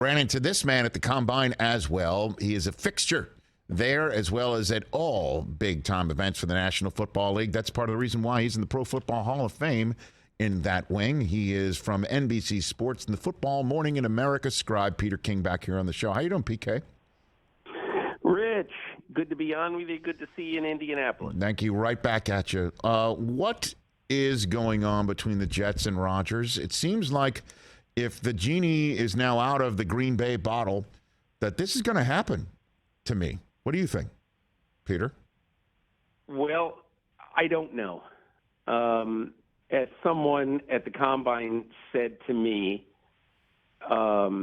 Ran into this man at the Combine as well. He is a fixture there as well as at all big-time events for the National Football League. That's part of the reason why he's in the Pro Football Hall of Fame in that wing. He is from NBC Sports and the Football Morning in America scribe, Peter King, back here on the show. How you doing, PK? Rich, good to be on with you. Good to see you in Indianapolis. Thank you. Right back at you. What is going on between the Jets and Rodgers? It seems like if the genie is now out of the Green Bay bottle, that this is going to happen to me. What do you think, Peter? Well, I don't know. As someone at the Combine said to me, a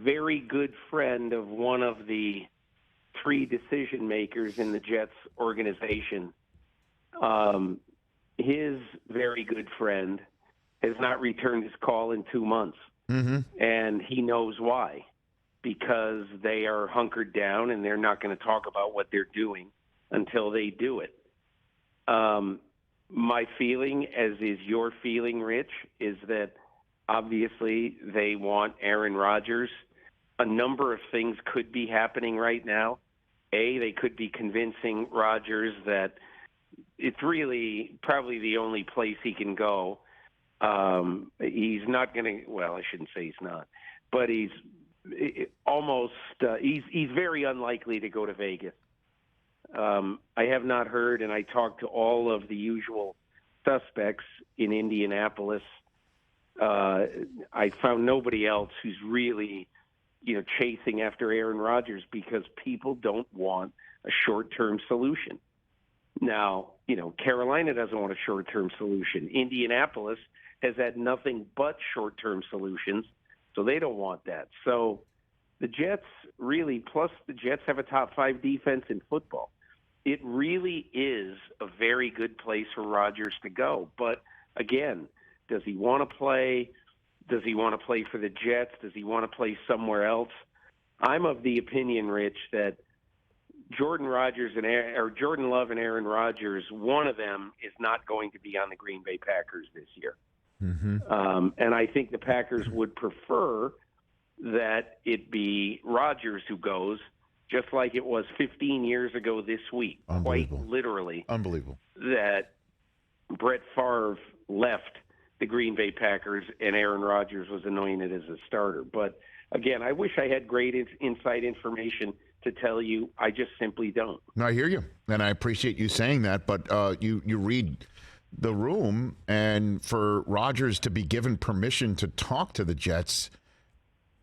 very good friend of one of the three decision makers in the Jets organization, his very good friend has not returned his call in 2 months. Mm-hmm. And he knows why. Because they are hunkered down and they're not going to talk about what they're doing until they do it. My feeling, as is your feeling, Rich, is that obviously they want Aaron Rodgers. A number of things could be happening right now. They could be convincing Rodgers that it's really probably the only place he can go. He's not going to, well, I shouldn't say he's not, but he's very unlikely to go to Vegas. I have not heard, and I talked to all of the usual suspects in Indianapolis. I found nobody else who's really, chasing after Aaron Rodgers because people don't want a short-term solution. Now, Carolina doesn't want a short-term solution. Indianapolis has had nothing but short-term solutions. So they don't want that. So the Jets really, plus the Jets have a top 5 defense in football. It really is a very good place for Rodgers to go. But again, does he want to play? Does he want to play for the Jets? Does he want to play somewhere else? I'm of the opinion, Rich, that Jordan Love and Aaron Rodgers, one of them is not going to be on the Green Bay Packers this year. Mm-hmm. And I think the Packers would prefer that it be Rodgers who goes, just like it was 15 years ago this week, quite literally. Unbelievable. That Brett Favre left the Green Bay Packers and Aaron Rodgers was anointed as a starter. But, again, I wish I had great inside information to tell you. I just simply don't. No, I hear you, and I appreciate you saying that, but you read the room, and for Rodgers to be given permission to talk to the Jets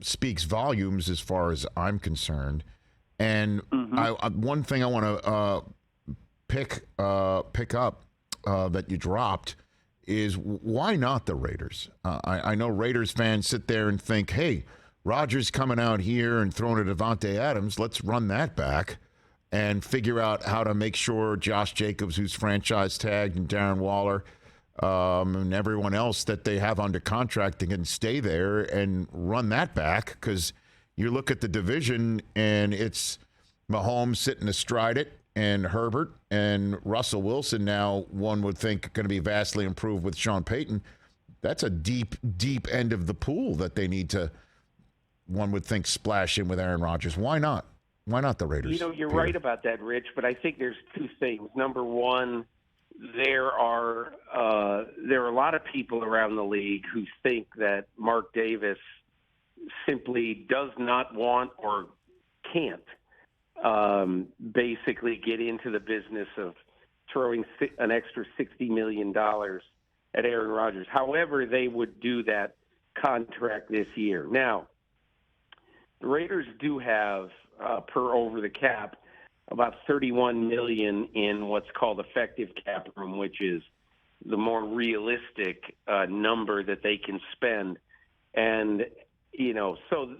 speaks volumes as far as I'm concerned. And one thing I want to pick up that you dropped is why not the Raiders? I know Raiders fans sit there and think, hey, Rodgers coming out here and throwing to Devontae Adams, let's run that back and figure out how to make sure Josh Jacobs, who's franchise tagged, and Darren Waller, and everyone else that they have under contract, they can stay there and run that back. Because you look at the division and it's Mahomes sitting astride it, and Herbert and Russell Wilson now, one would think, going to be vastly improved with Sean Payton. That's a deep, deep end of the pool that they need to, one would think, splash in with Aaron Rodgers. Why not? Why not the Raiders? You're Peter? right about that, Rich, but I think there's two things. Number one, there are a lot of people around the league who think that Mark Davis simply does not want or can't basically get into the business of throwing an extra $60 million at Aaron Rodgers. However, they would do that contract this year. Now, the Raiders do have, per over the cap, about $31 million in what's called effective cap room, which is the more realistic number that they can spend. And, so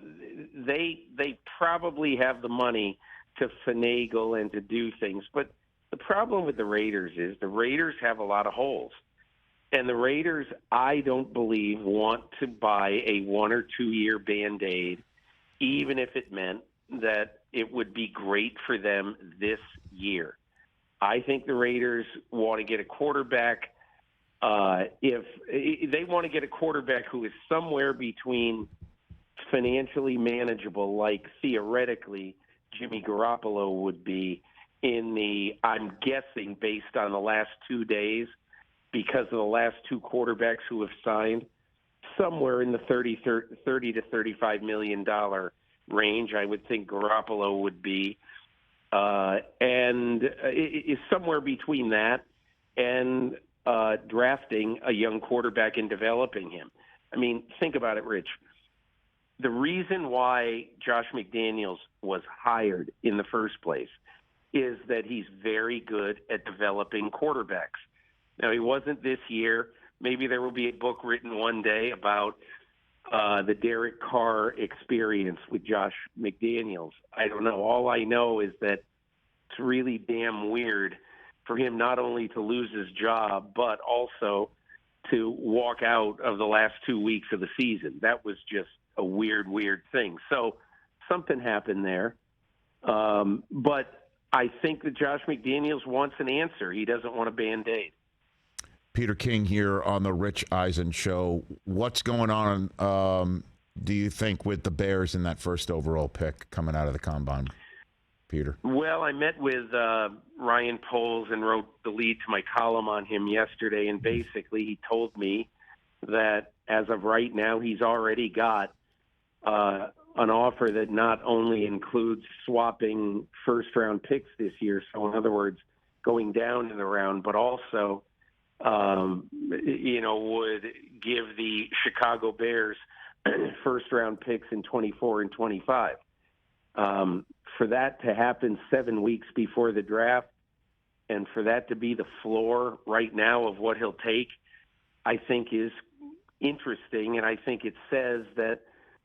they probably have the money to finagle and to do things. But the problem with the Raiders is the Raiders have a lot of holes. And the Raiders, I don't believe, want to buy a 1 or 2 year Band-Aid, even if it meant that it would be great for them this year. I think the Raiders want to get a quarterback. If they want to get a quarterback who is somewhere between financially manageable, like theoretically Jimmy Garoppolo would be I'm guessing based on the last 2 days, because of the last two quarterbacks who have signed, somewhere in the $30 to $35 million range, I would think Garoppolo would be. And is somewhere between that and drafting a young quarterback and developing him. I mean, think about it, Rich. The reason why Josh McDaniels was hired in the first place is that he's very good at developing quarterbacks. Now, he wasn't this year. Maybe there will be a book written one day about the Derek Carr experience with Josh McDaniels. I don't know. All I know is that it's really damn weird for him not only to lose his job, but also to walk out of the last 2 weeks of the season. That was just a weird thing. So something happened there. But I think that Josh McDaniels wants an answer. He doesn't want a Band-Aid. Peter King here on the Rich Eisen Show. What's going on, do you think, with the Bears in that first overall pick coming out of the combine, Peter? Well, I met with Ryan Poles and wrote the lead to my column on him yesterday, and basically he told me that as of right now he's already got an offer that not only includes swapping first-round picks this year, so in other words, going down in the round, but also would give the Chicago Bears first-round picks in 24 and 25. For that to happen 7 weeks before the draft, and for that to be the floor right now of what he'll take, I think is interesting, and I think it says that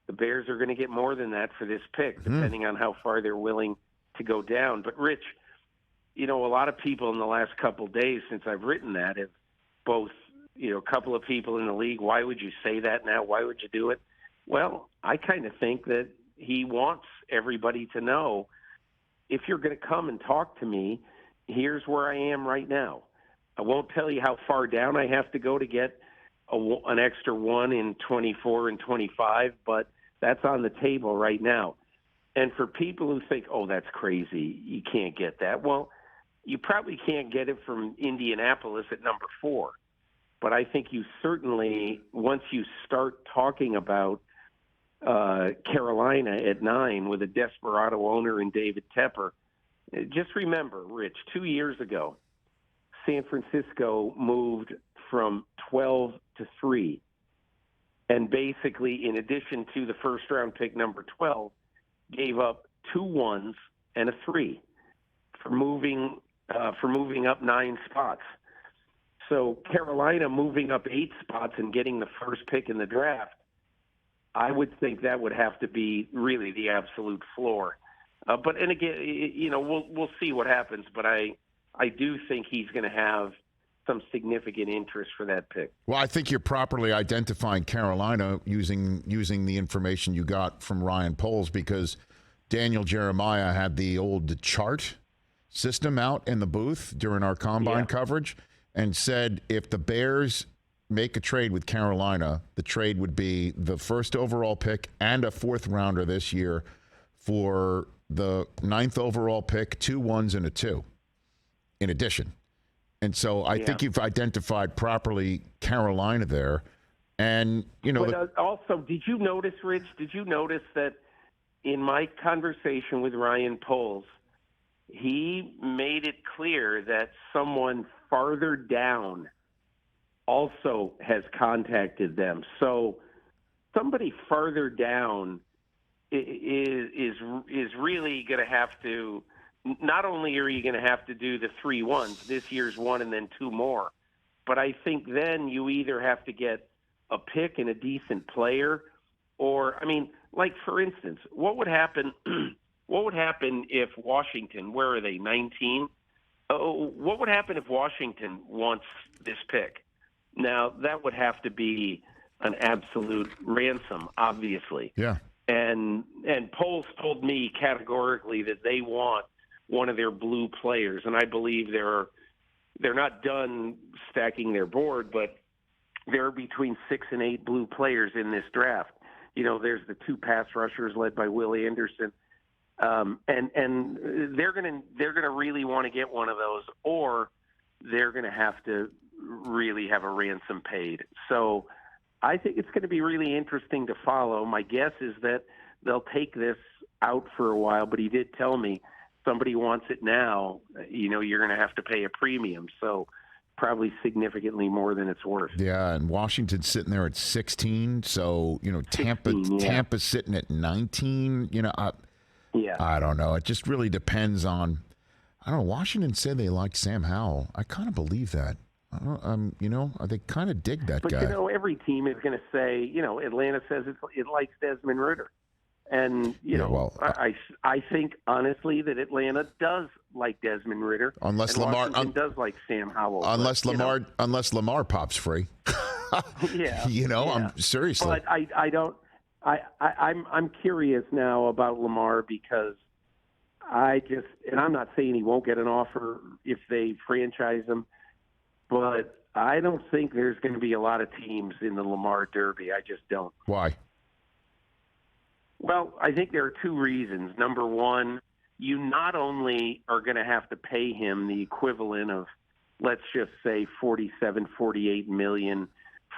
the Bears are going to get more than that for this pick, depending on how far they're willing to go down. But, Rich, a lot of people in the last couple of days since I've written that have both, a couple of people in the league, why would you say that now? Why would you do it? Well, I kind of think that he wants everybody to know, if you're going to come and talk to me, here's where I am right now. I won't tell you how far down I have to go to get an extra one in 24 and 25, but that's on the table right now. And for people who think, oh, that's crazy, you can't get that. Well, you probably can't get it from Indianapolis at number 4. But I think you certainly, once you start talking about Carolina at 9 with a desperado owner in David Tepper, just remember, Rich, 2 years ago, San Francisco moved from 12 to 3. And basically, in addition to the first-round pick number 12, gave up 2 1s and a 3 for moving up 9 spots. So Carolina moving up 8 spots and getting the first pick in the draft, I would think that would have to be really the absolute floor. But again, we'll see what happens. But I do think he's going to have some significant interest for that pick. Well, I think you're properly identifying Carolina using the information you got from Ryan Poles, because Daniel Jeremiah had the old chart system out in the booth during our combine coverage and said if the Bears make a trade with Carolina, the trade would be the first overall pick and a 4th rounder this year for the 9th overall pick, 2 1s and a 2 in addition. And so I think you've identified properly Carolina there. And, But also, did you notice, Rich, that in my conversation with Ryan Poles, he made it clear that someone farther down also has contacted them. So somebody farther down is really going to have to, not only are you going to have to do the 3 1s, this year's 1 and then 2 more, but I think then you either have to get a pick and a decent player, or, like for instance, what would happen if Washington, where are they, 19? What would happen if Washington wants this pick? Now, that would have to be an absolute ransom, obviously. Yeah. And Poles told me categorically that they want one of their blue players, and I believe they're not done stacking their board, but there are between 6 and 8 blue players in this draft. there's the two pass rushers led by Will Anderson. And they're gonna really want to get one of those, or they're gonna have to really have a ransom paid. So I think it's going to be really interesting to follow. My guess is that they'll take this out for a while, but he did tell me somebody wants it now. You're going to have to pay a premium, so probably significantly more than it's worth. Yeah, and Washington's sitting there at 16, so Tampa's sitting at 19. I don't know. It just really depends on. I don't know. Washington said they liked Sam Howell. I kind of believe that. They kind of dig that guy. But every team is going to say, Atlanta says it likes Desmond Ridder, and I think honestly that Atlanta does like Desmond Ridder, unless and Lamar Washington does like Sam Howell. Unless Lamar pops free. Yeah, I'm seriously. But I don't. I'm curious now about Lamar because and I'm not saying he won't get an offer if they franchise him, but I don't think there's going to be a lot of teams in the Lamar Derby. I just don't. Why? Well, I think there are two reasons. Number one, you not only are going to have to pay him the equivalent of, let's just say, 47, 48 million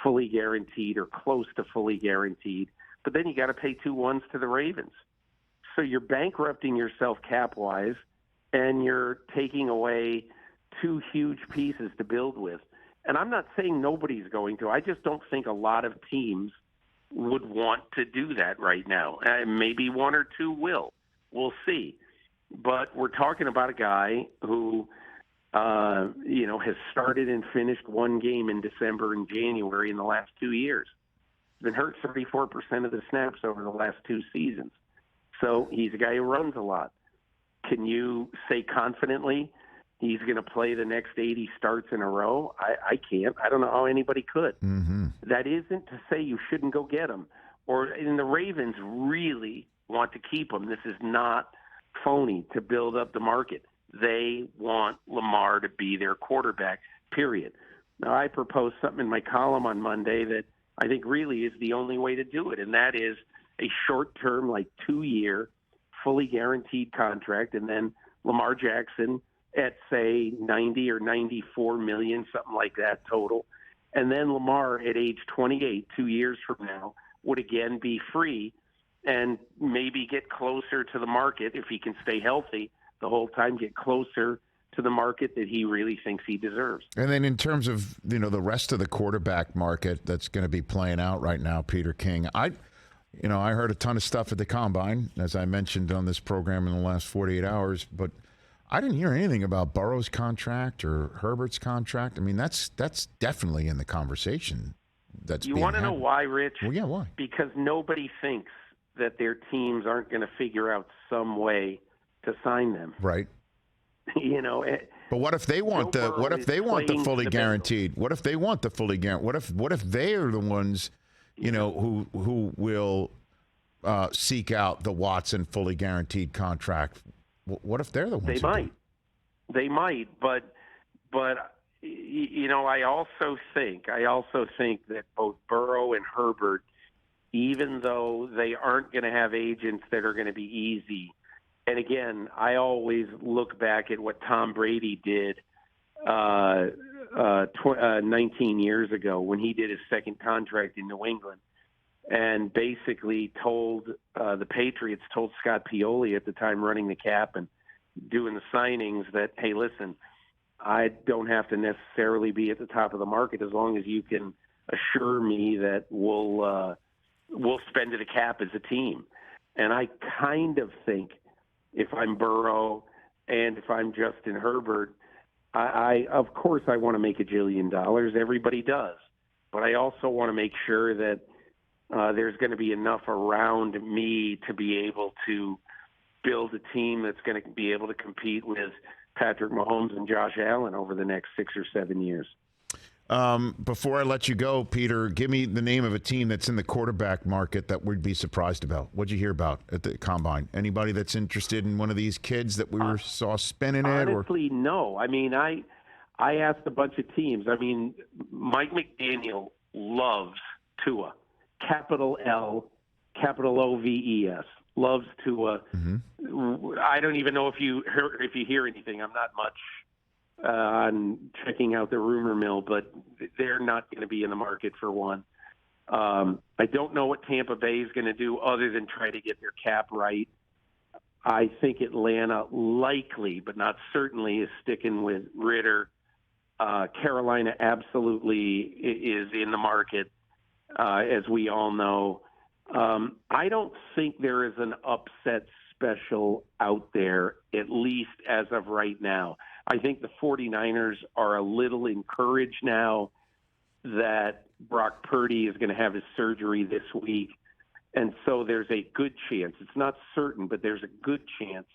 fully guaranteed or close to fully guaranteed, but then you got to pay 2 1s to the Ravens. So you're bankrupting yourself cap-wise, and you're taking away 2 huge pieces to build with. And I'm not saying nobody's going to. I just don't think a lot of teams would want to do that right now. Maybe 1 or 2 will. We'll see. But we're talking about a guy who, has started and finished 1 game in December and January in the last 2 years. He's been hurt 34% of the snaps over the last 2 seasons. So he's a guy who runs a lot. Can you say confidently he's going to play the next 80 starts in a row? I can't. I don't know how anybody could. Mm-hmm. That isn't to say you shouldn't go get him. And the Ravens really want to keep him. This is not phony to build up the market. They want Lamar to be their quarterback, period. Now, I proposed something in my column on Monday that I think really is the only way to do it, and that is a short-term, 2-year, fully guaranteed contract, and then Lamar Jackson at, say, 90 or 94 million, something like that total. And then Lamar at age 28, 2 years from now, would again be free and maybe get closer to the market if he can stay healthy the whole time, get closer to the market that he really thinks he deserves. And then in terms of, the rest of the quarterback market that's going to be playing out right now, Peter King, I heard a ton of stuff at the Combine, as I mentioned on this program in the last 48 hours, but I didn't hear anything about Burrow's contract or Herbert's contract. I mean, that's definitely in the conversation. You want to know why, Rich? Well, yeah, why? Because nobody thinks that their teams aren't going to figure out some way to sign them. Right. But what if they want the fully guaranteed? What if they want the fully guaranteed? What if they are the ones, who will seek out the Watson fully guaranteed contract? What if they're the ones? They might, but I also think that both Burrow and Herbert, even though they aren't going to have agents that are going to be easy. And again, I always look back at what Tom Brady did 19 years ago when he did his second contract in New England, and basically told the Patriots, told Scott Pioli at the time running the cap and doing the signings that, hey, listen, I don't have to necessarily be at the top of the market as long as you can assure me that we'll spend to the cap as a team. And I kind of think if I'm Burrow and if I'm Justin Herbert, I of course I want to make $1 jillion. Everybody does. But I also want to make sure that there's going to be enough around me to be able to build a team that's going to be able to compete with Patrick Mahomes and Josh Allen over the next 6 or 7 years. Before I let you go, Peter, give me the name of a team that's in the quarterback market that we'd be surprised about. What'd you hear about at the Combine? Anybody that's interested in one of these kids that we saw spinning it? Honestly, no. I mean, I asked a bunch of teams. I mean, Mike McDaniel loves Tua, capital L capital OVES. Loves to. I don't even know if you hear anything. I'm not much on checking out the rumor mill, but they're not going to be in the market for one. I don't know what Tampa Bay is going to do other than try to get their cap right. I think Atlanta likely, but not certainly, is sticking with Ritter. Carolina absolutely is in the market, as we all know. I don't think there is an upset special out there, at least as of right now. I think the 49ers are a little encouraged now that Brock Purdy is going to have his surgery this week. And so there's a good chance, it's not certain, but there's a good chance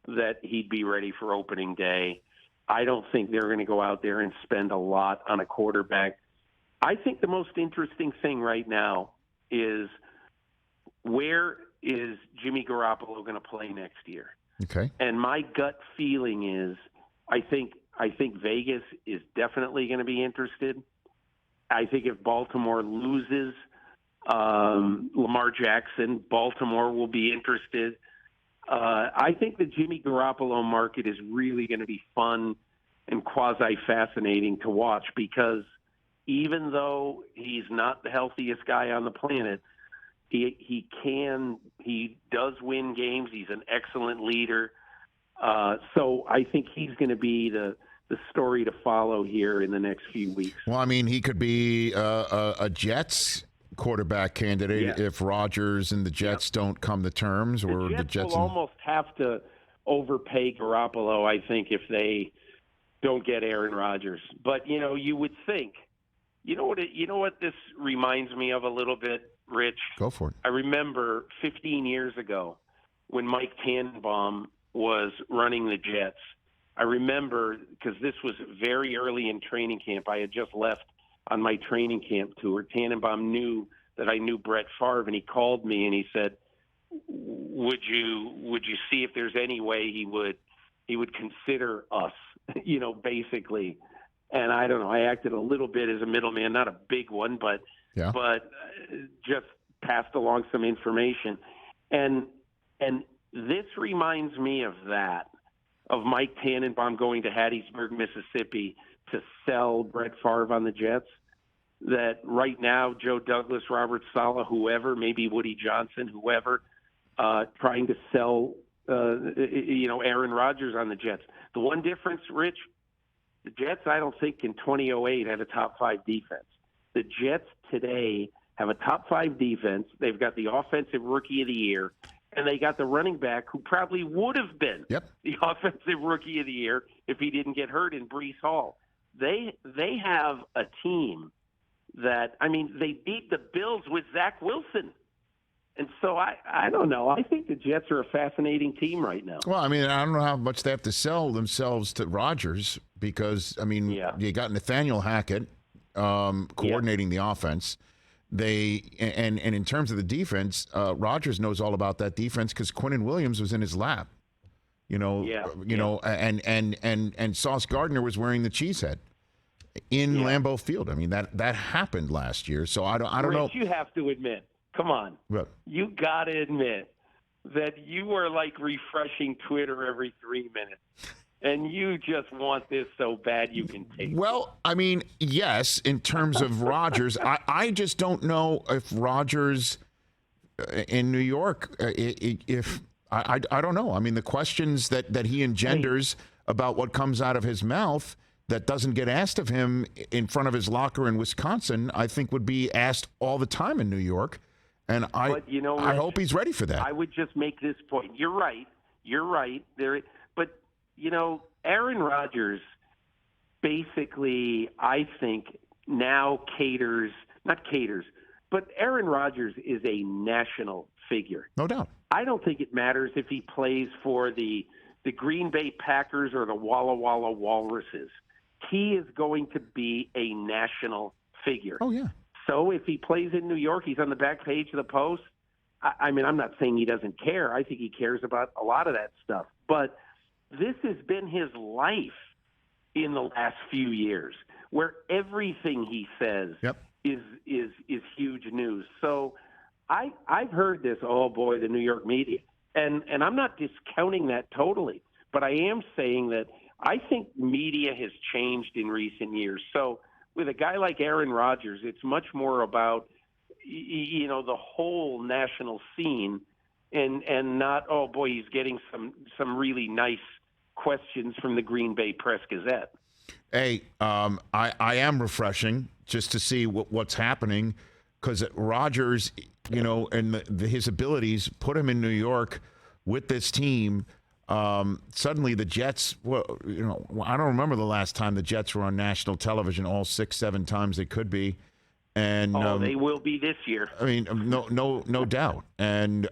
that he'd be ready for opening day. I don't think they're going to go out there and spend a lot on a quarterback. I think the most interesting thing right now is, where is Jimmy Garoppolo going to play next year? Okay. And my gut feeling is, I think Vegas is definitely going to be interested. I think if Baltimore loses Lamar Jackson, Baltimore will be interested. I think the Jimmy Garoppolo market is really going to be fun and quasi-fascinating to watch, because even though he's not the healthiest guy on the planet, he does win games. He's an excellent leader. So I think he's going to be the story to follow here in the next few weeks. Well, I mean, he could be a Jets quarterback candidate if Rodgers and the Jets don't come to terms, or the Jets will almost have to overpay Garoppolo, I think, if they don't get Aaron Rodgers. But you would think, you know what this reminds me of a little bit, Rich? Go for it. I remember 15 years ago when Mike Tannenbaum was running the Jets. I remember, because this was very early in training camp. I had just left on my training camp tour. Tannenbaum knew that I knew Brett Favre, and he called me and he said, "Would you see if there's any way he would consider us?" Basically. And I don't know. I acted a little bit as a middleman, not a big one, but just passed along some information. And this reminds me of that, of Mike Tannenbaum going to Hattiesburg, Mississippi to sell Brett Favre on the Jets. That right now, Joe Douglas, Robert Saleh, whoever, maybe Woody Johnson, whoever, trying to sell, Aaron Rodgers on the Jets. The one difference, Rich, the Jets, I don't think in 2008 had a top 5 defense. The Jets today have a top 5 defense. They've got the offensive rookie of the year, and they got the running back who probably would have been the offensive rookie of the year if he didn't get hurt, in Breece Hall. They have a team that, they beat the Bills with Zach Wilson. And so I don't know. I think the Jets are a fascinating team right now. Well, I don't know how much they have to sell themselves to Rodgers, because, you got Nathaniel Hackett coordinating the offense. And in terms of the defense, Rodgers knows all about that defense because Quinnen Williams was in his lap. And Sauce Gardner was wearing the cheese head in Lambeau Field. That happened last year. So I don't know. You have to admit, come on, you got to admit that you are like refreshing Twitter every 3 minutes. And you just want this so bad you can take it. Well, yes, in terms of Rodgers. I just don't know if Rodgers in New York, I don't know. The questions that he engenders about what comes out of his mouth that doesn't get asked of him in front of his locker in Wisconsin, I think would be asked all the time in New York. And I hope he's ready for that. I would just make this point. You're right. Aaron Rodgers basically, I think, now but Aaron Rodgers is a national figure. No doubt. I don't think it matters if he plays for the Green Bay Packers or the Walla Walla Walruses. He is going to be a national figure. Oh, yeah. So if he plays in New York, he's on the back page of the Post. I'm not saying he doesn't care. I think he cares about a lot of that stuff. But this has been his life in the last few years, where everything he says is huge news. So I've heard this. Oh boy, the New York media, and I'm not discounting that totally, but I am saying that I think media has changed in recent years. So with a guy like Aaron Rodgers, it's much more about the whole national scene, and not, oh boy, he's getting some really nice questions from the Green Bay Press Gazette. Hey, I am refreshing just to see what's happening, because Rodgers, and his abilities put him in New York with this team. Suddenly the Jets, I don't remember the last time the Jets were on national television, all 6-7 times they could be. And they will be this year. I mean, no doubt. And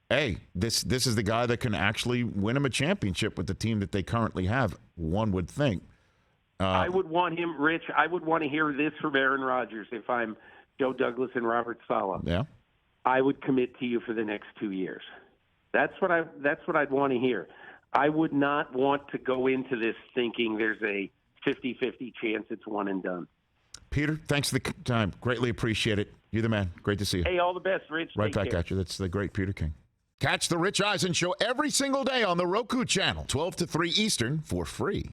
hey, this is the guy that can actually win him a championship with the team that they currently have, one would think. I would want him, Rich. I would want to hear this from Aaron Rodgers if I'm Joe Douglas and Robert Saleh. Yeah. I would commit to you for the next 2 years. That's what I'd want to hear. I would not want to go into this thinking there's a 50-50 chance it's one and done. Peter, thanks for the time. Greatly appreciate it. You're the man. Great to see you. Hey, all the best, Rich. Right back at you. That's the great Peter King. Catch the Rich Eisen Show every single day on the Roku channel, 12 to 3 Eastern, for free.